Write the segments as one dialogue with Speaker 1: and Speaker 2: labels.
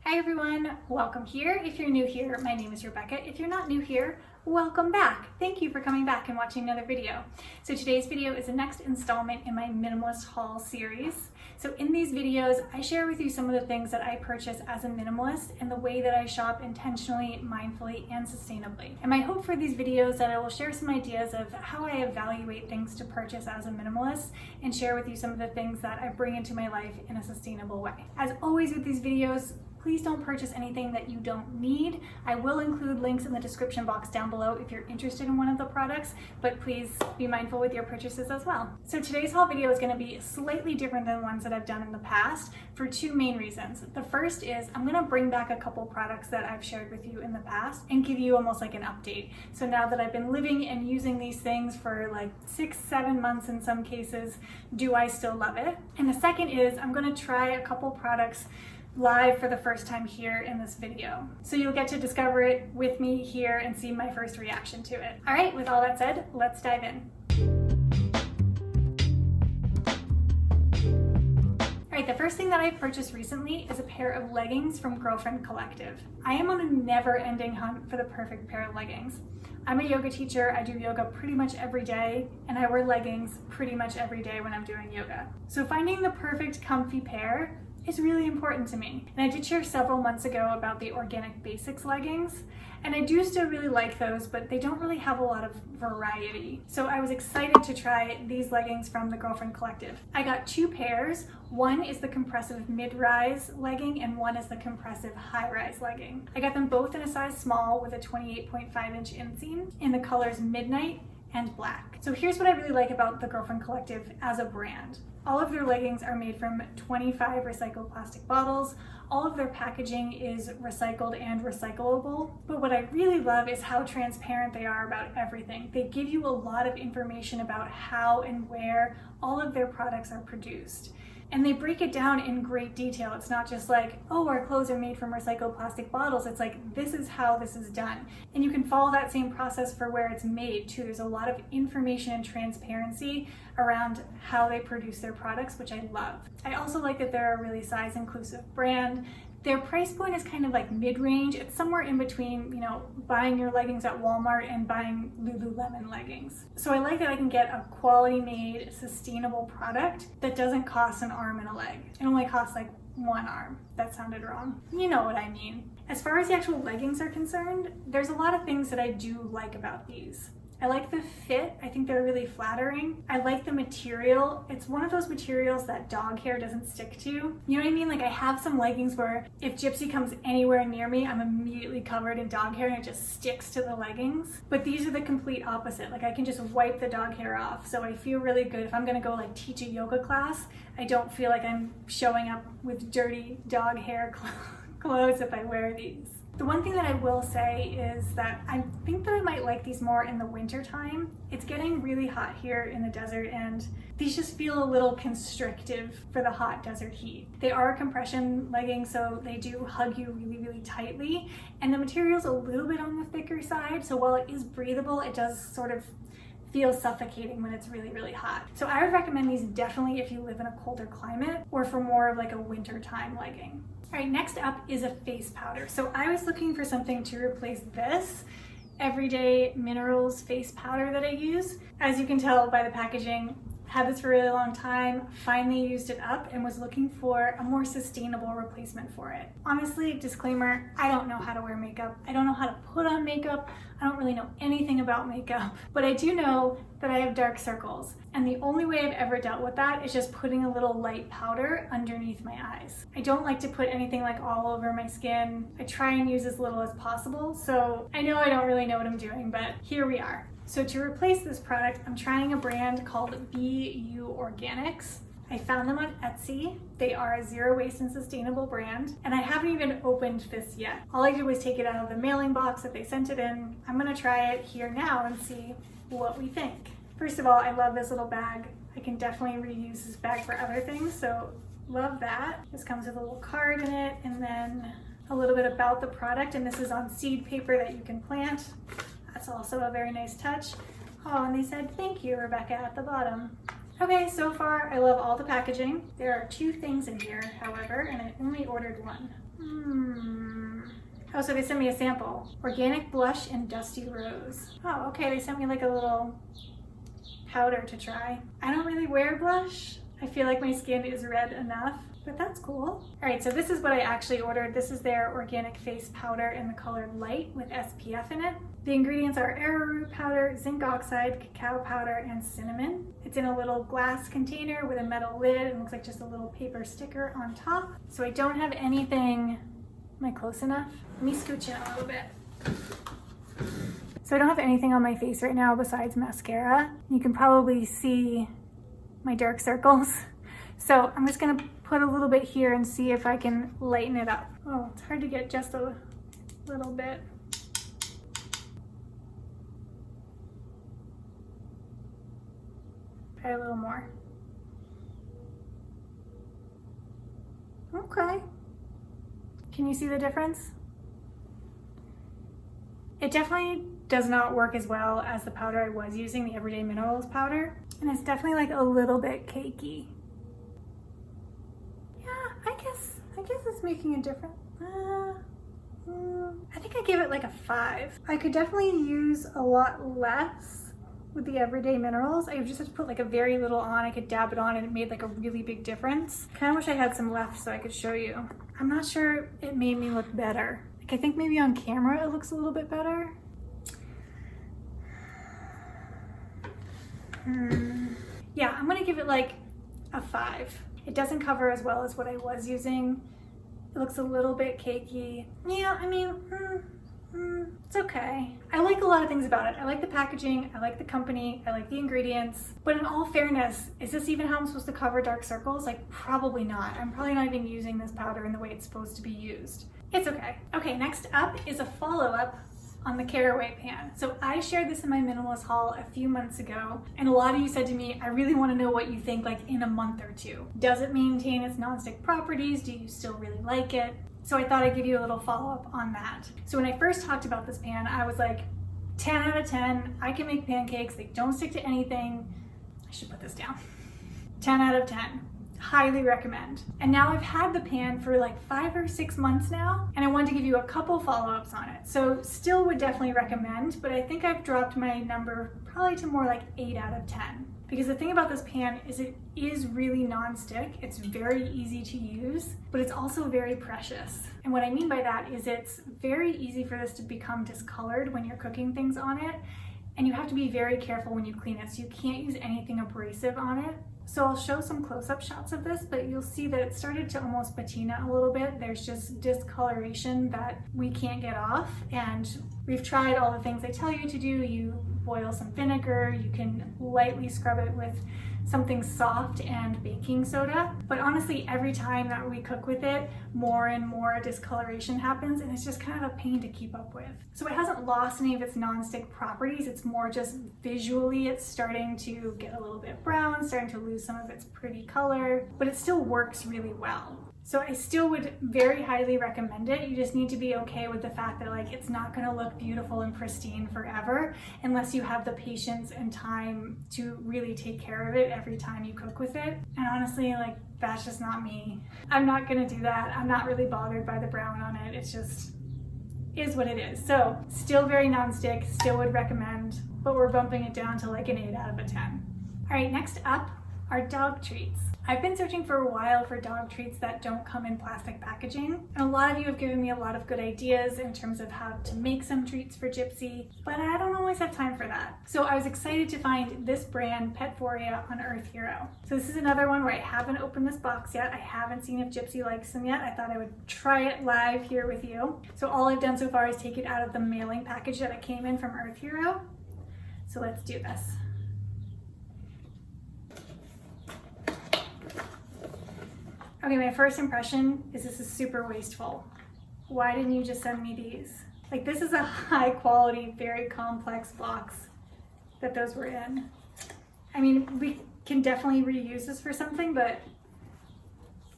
Speaker 1: Hi everyone, welcome here. If you're new here, my name is Rebecca. If you're not new here, welcome back. Thank you for coming back and watching another video. So today's video is the next installment in my minimalist haul series. So in these videos, I share with you some of the things that I purchase as a minimalist and the way that I shop intentionally, mindfully, and sustainably. And my hope for these videos is that I will share some ideas of how I evaluate things to purchase as a minimalist and share with you some of the things that I bring into my life in a sustainable way. As always with these videos, please don't purchase anything that you don't need. I will include links in the description box down below if you're interested in one of the products, but please be mindful with your purchases as well. So today's haul video is going to be slightly different than ones that I've done in the past for two main reasons. The first is I'm going to bring back a couple products that I've shared with you in the past and give you almost like an update. So now that I've been living and using these things for like 6-7 months in some cases, do I still love it? And the second is I'm going to try a couple products live for the first time here in this video. So you'll get to discover it with me here and see my first reaction to it. All right, with all that said, let's dive in. All right, the first thing that I've purchased recently is a pair of leggings from Girlfriend Collective. I am on a never-ending hunt for the perfect pair of leggings. I'm a yoga teacher, I do yoga pretty much every day, and I wear leggings pretty much every day when I'm doing yoga. So finding the perfect comfy pair is really important to me. And I did share several months ago about the Organic Basics leggings, and I do still really like those, but they don't really have a lot of variety. So I was excited to try these leggings from the Girlfriend Collective. I got two pairs. One is the compressive mid-rise legging and one is the compressive high-rise legging. I got them both in a size small with a 28.5-inch inseam in the colors Midnight and Black. So here's what I really like about the Girlfriend Collective as a brand. All of their leggings are made from 25 recycled plastic bottles. All of their packaging is recycled and recyclable. But what I really love is how transparent they are about everything. They give you a lot of information about how and where all of their products are produced. And they break it down in great detail. It's not just like, oh, our clothes are made from recycled plastic bottles. It's like, this is how this is done. And you can follow that same process for where it's made too. There's a lot of information and transparency around how they produce their products, which I love. I also like that they're a really size inclusive brand. Their price point is kind of like mid-range. It's somewhere in between, you know, buying your leggings at Walmart and buying Lululemon leggings. So I like that I can get a quality made, sustainable product that doesn't cost an arm and a leg. It only costs like one arm. That sounded wrong. You know what I mean. As far as the actual leggings are concerned, there's a lot of things that I do like about these. I like the fit. I think they're really flattering. I like the material. It's one of those materials that dog hair doesn't stick to. You know what I mean? Like I have some leggings where if Gypsy comes anywhere near me, I'm immediately covered in dog hair and it just sticks to the leggings. But these are the complete opposite. Like I can just wipe the dog hair off. So I feel really good. If I'm gonna go like teach a yoga class, I don't feel like I'm showing up with dirty dog hair clothes if I wear these. The one thing that I will say is that I think that I might like these more in the winter time. It's getting really hot here in the desert and these just feel a little constrictive for the hot desert heat. They are a compression legging, so they do hug you really, really tightly. And the material's a little bit on the thicker side, so while it is breathable, it does sort of feel suffocating when it's really, really hot. So I would recommend these definitely if you live in a colder climate or for more of like a winter time legging. All right, next up is a face powder. So I was looking for something to replace this Everyday Minerals face powder that I use. As you can tell by the packaging, had this for a really long time, finally used it up and was looking for a more sustainable replacement for it. Honestly, disclaimer, I don't know how to wear makeup. I don't know how to put on makeup. I don't really know anything about makeup, but I do know that I have dark circles. And the only way I've ever dealt with that is just putting a little light powder underneath my eyes. I don't like to put anything like all over my skin. I try and use as little as possible. So I know I don't really know what I'm doing, but here we are. So to replace this product, I'm trying a brand called BU Organics. I found them on Etsy. They are a zero waste and sustainable brand, and I haven't even opened this yet. All I did was take it out of the mailing box that they sent it in. I'm gonna try it here now and see what we think. First of all, I love this little bag. I can definitely reuse this bag for other things, so love that. This comes with a little card in it, and then a little bit about the product, and this is on seed paper that you can plant. That's also a very nice touch. Oh, and they said, thank you, Rebecca, at the bottom. Okay, so far I love all the packaging. There are two things in here, however, and I only ordered one. Oh, so they sent me a sample. Organic blush and dusty rose. Oh, okay, they sent me like a little powder to try. I don't really wear blush. I feel like my skin is red enough, but that's cool. All right, so this is what I actually ordered. This is their organic face powder in the color light with SPF in it. The ingredients are arrowroot powder, zinc oxide, cacao powder, and cinnamon. It's in a little glass container with a metal lid and looks like just a little paper sticker on top. So I don't have anything, am I close enough? Let me scooch in a little bit. So I don't have anything on my face right now besides mascara. You can probably see my dark circles. So I'm just gonna put a little bit here and see if I can lighten it up. Oh, it's hard to get just a little bit. Try a little more. Okay. Can you see the difference? It definitely does not work as well as the powder I was using, the Everyday Minerals powder. And it's definitely like a little bit cakey. Yeah, I guess it's making a difference. I think I gave it like a 5. I could definitely use a lot less with the Everyday Minerals. I just had to put like a very little on. I could dab it on and it made like a really big difference. Kind of wish I had some left so I could show you. I'm not sure it made me look better. Like I think maybe on camera it looks a little bit better. Yeah, I'm gonna give it like a 5. It doesn't cover as well as what I was using. It looks a little bit cakey. Yeah, I mean, it's okay. I like a lot of things about it. I like the packaging, I like the company, I like the ingredients. But in all fairness, is this even how I'm supposed to cover dark circles? Like, probably not. I'm probably not even using this powder in the way it's supposed to be used. It's okay. Okay, next up is a follow-up on the caraway pan. So I shared this in my minimalist haul a few months ago, and a lot of you said to me, I really want to know what you think like in a month or 2. Does it maintain its nonstick properties? Do you still really like it? So I thought I'd give you a little follow-up on that. So when I first talked about this pan, I was like, 10 out of 10, I can make pancakes, they don't stick to anything. I should put this down. 10 out of 10. Highly recommend. And now I've had the pan for like 5 or 6 months now, and I wanted to give you a couple follow-ups on it. So still would definitely recommend, but I think I've dropped my number probably to more like 8 out of 10. Because the thing about this pan is it is really non-stick. It's very easy to use, but it's also very precious. And what I mean by that is it's very easy for this to become discolored when you're cooking things on it, and you have to be very careful when you clean it. So you can't use anything abrasive on it. So I'll show some close-up shots of this, but you'll see that it started to almost patina a little bit. There's just discoloration that we can't get off. And we've tried all the things they tell you to do. You boil some vinegar, you can lightly scrub it with something soft and baking soda. But honestly, every time that we cook with it, more and more discoloration happens, and it's just kind of a pain to keep up with. So it hasn't lost any of its non-stick properties. It's more just visually, it's starting to get a little bit brown, starting to lose some of its pretty color, but it still works really well. So I still would very highly recommend it. You just need to be okay with the fact that like it's not gonna look beautiful and pristine forever unless you have the patience and time to really take care of it every time you cook with it. And honestly, like that's just not me. I'm not gonna do that. I'm not really bothered by the brown on it. It's just is what it is. So still very non-stick, still would recommend, but we're bumping it down to like an 8 out of a 10. All right, next up are dog treats. I've been searching for a while for dog treats that don't come in plastic packaging, and a lot of you have given me a lot of good ideas in terms of how to make some treats for Gypsy, but I don't always have time for that. So I was excited to find this brand, Petforia, on Earth Hero. So this is another one where I haven't opened this box yet. I haven't seen if Gypsy likes them yet. I thought I would try it live here with you. So all I've done so far is take it out of the mailing package that it came in from Earth Hero. So let's do this. Okay, my first impression is this is super wasteful. Why didn't you just send me these? Like this is a high quality, very complex box that those were in. I mean, we can definitely reuse this for something, but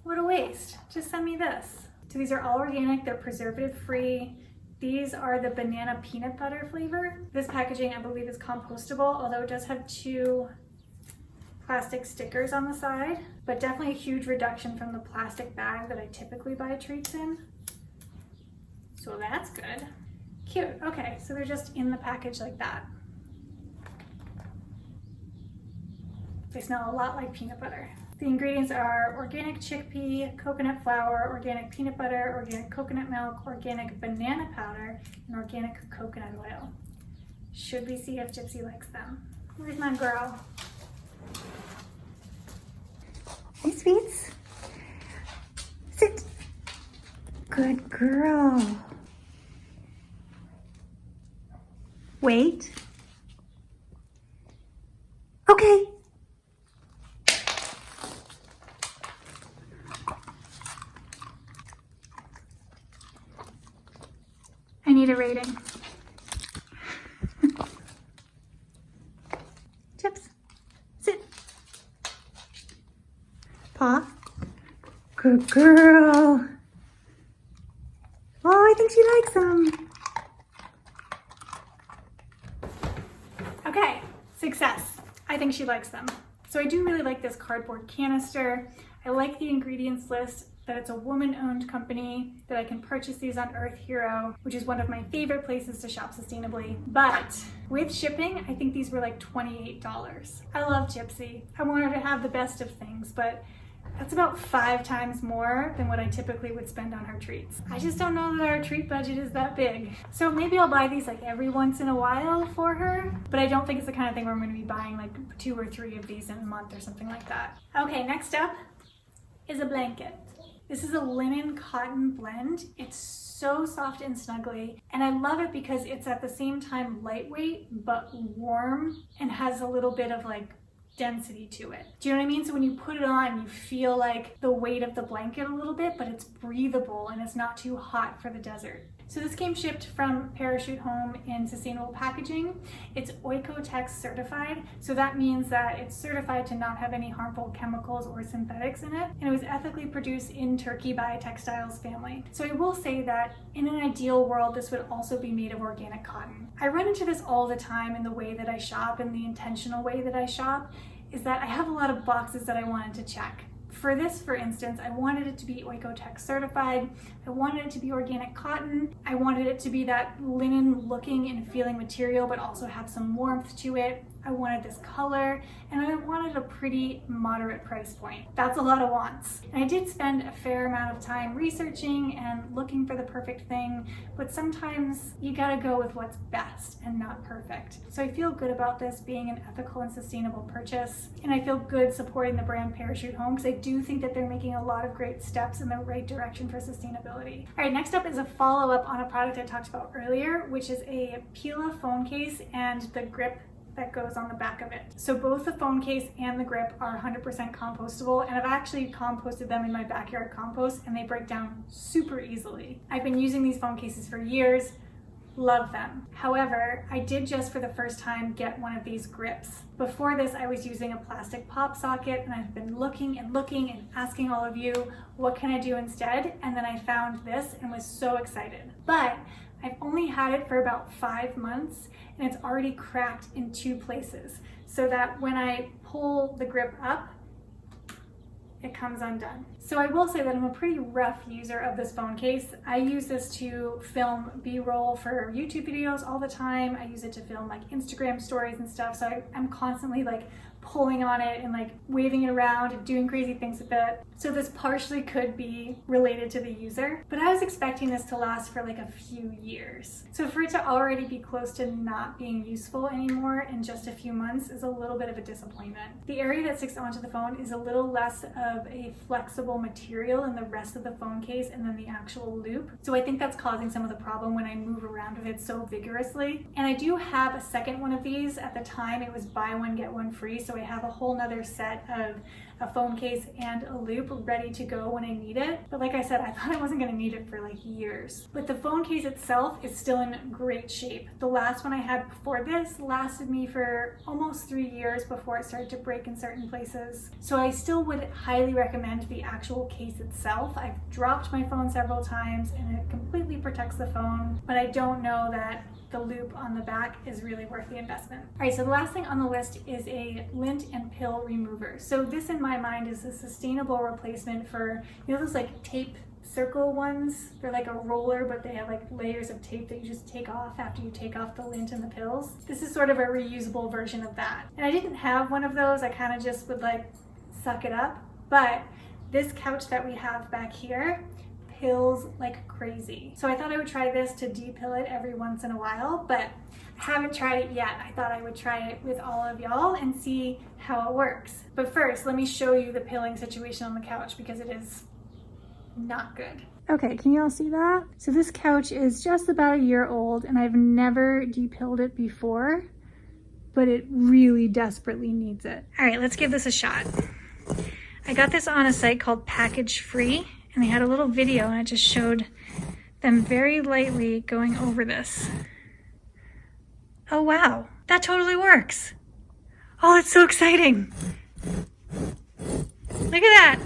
Speaker 1: what a waste. Just send me this. So these are all organic, they're preservative free. These are the banana peanut butter flavor. This packaging I believe is compostable, although it does have 2 plastic stickers on the side, but definitely a huge reduction from the plastic bag that I typically buy treats in. So that's good. Cute. Okay, so they're just in the package like that. They smell a lot like peanut butter. The ingredients are organic chickpea, coconut flour, organic peanut butter, organic coconut milk, organic banana powder, and organic coconut oil. Should we see if Gypsy likes them? Where's my girl? Hey, sweets. Sit. Good girl. Wait. Okay. I need a rating. Chips, sit. Paw. Good girl. Oh, I think she likes them. Okay, success. I think she likes them. So I do really like this cardboard canister. I like the ingredients list, that it's a woman-owned company, that I can purchase these on Earth Hero, which is one of my favorite places to shop sustainably. But with shipping, I think these were like $28. I love Gypsy. I want her to have the best of things, but that's about 5 times more than what I typically would spend on her treats. I just don't know that our treat budget is that big. So maybe I'll buy these like every once in a while for her, but I don't think it's the kind of thing where I'm going to be buying like 2 or 3 of these in a month or something like that. Okay, next up is a blanket. This is a linen cotton blend. It's so soft and snuggly, and I love it because it's at the same time lightweight but warm and has a little bit of like density to it. Do you know what I mean? So when you put it on, you feel like the weight of the blanket a little bit, but it's breathable and it's not too hot for the desert. So this came shipped from Parachute Home in sustainable packaging. It's Oikotex certified, so that means that it's certified to not have any harmful chemicals or synthetics in it, and it was ethically produced in Turkey by a textiles family. So I will say that in an ideal world, this would also be made of organic cotton. I run into this all the time in the way that I shop, and the intentional way that I shop, is that I have a lot of boxes that I wanted to check. For this, for instance, I wanted it to be Oikotex certified. I wanted it to be organic cotton. I wanted it to be that linen looking and feeling material, but also have some warmth to it. I wanted this color, and I wanted a pretty moderate price point. That's a lot of wants. And I did spend a fair amount of time researching and looking for the perfect thing, but sometimes you gotta go with what's best and not perfect. So I feel good about this being an ethical and sustainable purchase, and I feel good supporting the brand Parachute Home because I do think that they're making a lot of great steps in the right direction for sustainability. All right, next up is a follow-up on a product I talked about earlier, which is a Pila phone case and the grip that goes on the back of it. So both the phone case and the grip are 100% compostable, and I've actually composted them in my backyard compost, and they break down super easily. I've been using these phone cases for years, love them. However, I did just for the first time get one of these grips. Before this, I was using a plastic pop socket, and I've been looking and asking all of you, what can I do instead? And then I found this and was so excited. But I've only had it for about 5 months, and it's already cracked in 2 places, so that when I pull the grip up, it comes undone. So I will say that I'm a pretty rough user of this phone case. I use this to film B-roll for YouTube videos all the time. I use it to film like Instagram stories and stuff, so I'm constantly like pulling on it and like waving it around and doing crazy things with it. So this partially could be related to the user, but I was expecting this to last for like a few years. So for it to already be close to not being useful anymore in just a few months is a little bit of a disappointment. The area that sticks onto the phone is a little less of a flexible material than the rest of the phone case and then the actual loop. So I think that's causing some of the problem when I move around with it so vigorously. And I do have a second one of these. At the time it was buy one get one free, so I have a whole nother set of a phone case and a loop ready to go when I need it. But like I said, I thought I wasn't going to need it for like years. But the phone case itself is still in great shape. The last one I had before this lasted me for almost 3 years before it started to break in certain places. So I still would highly recommend the actual case itself. I've dropped my phone several times and it completely protects the phone, but I don't know that the loop on the back is really worth the investment. All right, so the last thing on the list is a lint and pill remover. So this in my mind is a sustainable replacement for, you know, those like tape circle ones. They're like a roller, but they have like layers of tape that you just take off after you take off the lint and the pills. This is sort of a reusable version of that. And I didn't have one of those. I kind of just would like suck it up. But this couch that we have back here pills like crazy. So I thought I would try this to de-pill it every once in a while, but I haven't tried it yet. I thought I would try it with all of y'all and see how it works. But first, let me show you the pilling situation on the couch because it is not good. Okay, can you all see that? So this couch is just about a year old and I've never de-pilled it before, but it really desperately needs it. All right, let's give this a shot. I got this on a site called Package Free, and they had a little video and it just showed them very lightly going over this. Oh wow, that totally works. Oh, it's so exciting. Look at that.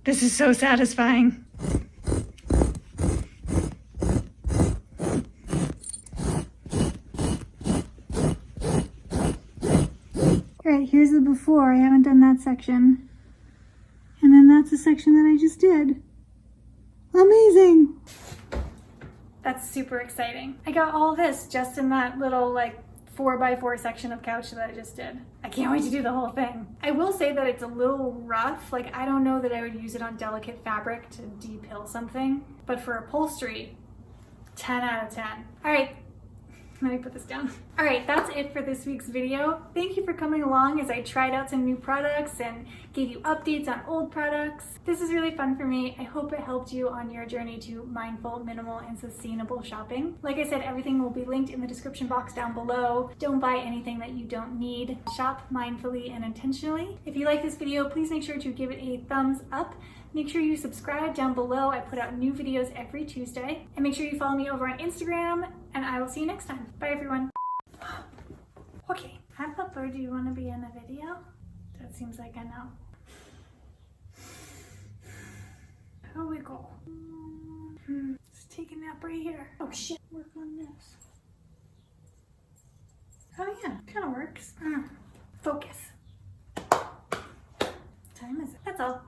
Speaker 1: This is so satisfying. Alright, here's the before. I haven't done that section. And then that's the section that I just did. Amazing! That's super exciting. I got all this just in that little like 4x4 section of couch that I just did. I can't wait to do the whole thing. I will say that it's a little rough. Like I don't know that I would use it on delicate fabric to de-pill something, but for upholstery, 10 out of 10. Alright. Let me put this down. All right, that's it for this week's video. Thank you for coming along as I tried out some new products and gave you updates on old products. This is really fun for me. I hope it helped you on your journey to mindful, minimal, and sustainable shopping. Like I said, everything will be linked in the description box down below. Don't buy anything that you don't need. Shop mindfully and intentionally. If you like this video, please make sure to give it a thumbs up. Make sure you subscribe down below. I put out new videos every Tuesday. And make sure you follow me over on Instagram, and I will see you next time. Bye, everyone. Okay, Pepper, do you want to be in a video? That seems like a no. Here we go. Let's take a nap right here. Oh shit, work on this. Oh yeah, kind of works. Focus. What time is it? That's all.